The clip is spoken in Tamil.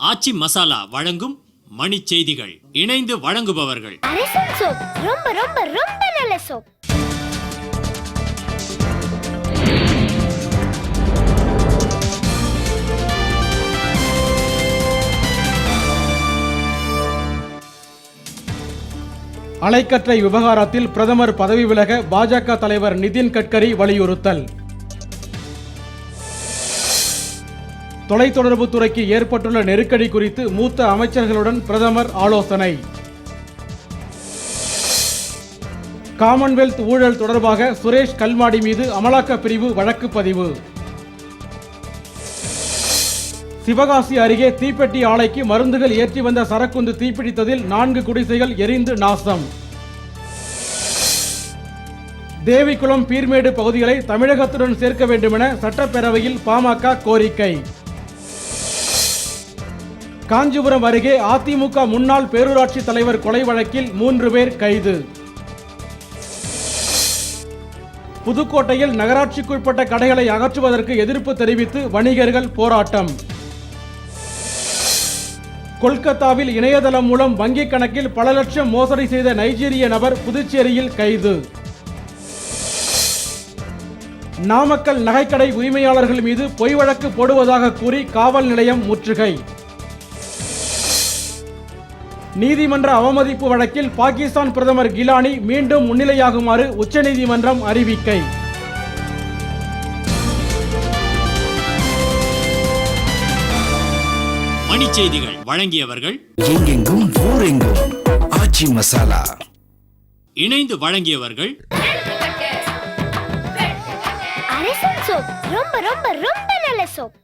ஆச்சி மசாலா வழங்கும் மணி செய்திகள். இணைந்து வழங்குபவர்கள் அரசன் சோப். ரொம்ப ரொம்ப ரொம்ப நல்ல சோப். அணைக்கற்றை விவகாரத்தில் பிரதமர் பதவி விலக பாஜக தலைவர் நிதின் கட்கரி வலியுறுத்தல். தொலைத்தொடர்பு துறைக்கு ஏற்பட்டுள்ள நெருக்கடி குறித்து மூத்த அமைச்சர்களுடன் பிரதமர் ஆலோசனை. காமன்வெல்த் ஊழல் தொடர்பாக சுரேஷ் கல்மாடி மீது அமலாக்க பிரிவு வழக்கு பதிவு. சிவகாசி அருகே தீப்பெட்டி ஆலைக்கு மருந்துகள் ஏற்றி வந்த சரக்குந்து தீப்பிடித்ததில் 4 குடிசைகள் எரிந்து நாசம். தேவிக்குளம் பீர்மேடு பகுதிகளை தமிழகத்துடன் சேர்க்க வேண்டுமென சட்டப்பேரவையில் பாமக கோரிக்கை. காஞ்சிபுரம் அருகே அதிமுக முன்னாள் பேரூராட்சி தலைவர் கொலை வழக்கில் 3 பேர் கைது. புதுக்கோட்டையில் நகராட்சிக்குட்பட்ட கடைகளை அகற்றுவதற்கு எதிர்ப்பு தெரிவித்து வணிகர்கள் போராட்டம். கொல்கத்தாவில் இணையதளம் மூலம் வங்கிக் கணக்கில் பல லட்சம் மோசடி செய்த நைஜீரிய நபர் புதுச்சேரியில் கைது. நாமக்கல் நகைக்கடை உரிமையாளர்கள் மீது பொய் வழக்கு போடுவதாக கூறி காவல் நிலையம் முற்றுகை. நீதிமன்ற அவமதிப்பு வழக்கில் பாகிஸ்தான் பிரதமர் கிலானி மீண்டும் முன்னிலையாகுமாறு உச்சநீதிமன்றம் அறிவிக்கை. மணி செய்திகள் வழங்கியவர்கள் எங்கெங்கும் ஊரெங்கும் ஆச்சி மசாலா. இணைந்து வழங்கியவர்கள் அரசன் சோப். ரொம்ப ரொம்ப ரொம்ப நல்ல சோப்.